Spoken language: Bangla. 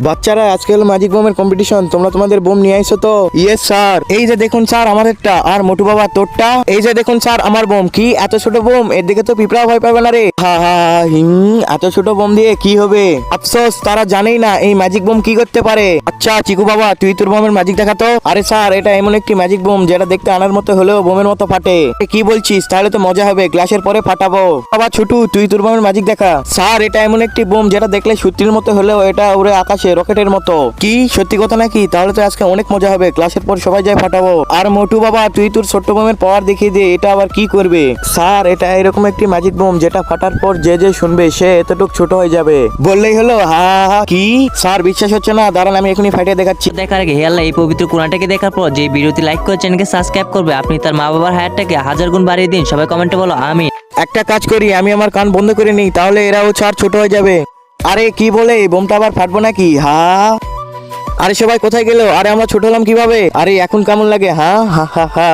বাচ্চারা আজকে হলো ম্যাজিক বোমের কম্পিটিশন, তোমরা তোমাদের বোম নিয়ে আইছো তো? Yes sir. এই যে দেখুন স্যার আমাদেরটা, আর মোটু বাবা তোরটা। এই যে দেখুন স্যার আমার বোম। কি এত ছোট বোম? এর দিকে তো পিঁপড়া ভয় পাবে না রে। হা হা এত ছোট বোম দিয়ে কি হবে? আফসোস তারা জানেই না এই ম্যাজিক বোম কি করতে পারে। আচ্ছা চিকু বাবা তুই তোর বোমের ম্যাজিক দেখাতো। আরে স্যার এটা এমন একটি ম্যাজিক বোম যেটা দেখতে আনার মতো হলেও বোমের মতো ফাটে। কি বলছিস? তাহলে তো মজা হবে, গ্লাসের পরে ফাটাবো। বাবা ছোটু তুই তোর বোমের ম্যাজিক দেখা। স্যার এটা এমন একটি বোম যেটা দেখলে সত্যির মতো হলেও এটা উড়ে আকাশে রকেটের মতো। কি সত্যি কথা নাকি? তাহলে তো আজকে অনেক মজা হবে, ক্লাসের পর সবাই যায় ফাটাবো। আর মোটু বাবা তুই তোর ছোট্ট বোমের পাওয়ার দেখিয়ে দে, এটা আবার কি করবে? স্যার এটা এরকম একটি ম্যাজিক বোম যেটা ফাটার পর যে যে শুনবে সে এতটুক ছোট হয়ে যাবে। বললেই হলো। হা হা। কি স্যার বিশ্বাস হচ্ছে না? দাঁড়ান আমি এখনই ফাটিয়ে দেখাচ্ছি। দেখার আগে হে আল্লাহ, এই পবিত্র কোরআনটাকে দেখার পর যে ভিডিওটি লাইক করে চ্যানেলকে সাবস্ক্রাইব করবে, আপনি তার মা বাবার হায়ারটাকে 1000 গুণ বাড়িয়ে দিন। সবাই কমেন্টে বলো আমি। একটা কাজ করি, আমি আমার কান বন্ধ করে নিই, তাহলে এরাও ছাড় ছোট হয়ে যাবে। আরে কি বলে বোমটা আবার ফাটবো নাকি? হা। আরে সবাই কোথায় গেল? আরে আমরা ছোট হলাম কিভাবে? আরে এখন কেমন লাগে? হা হা হা হা।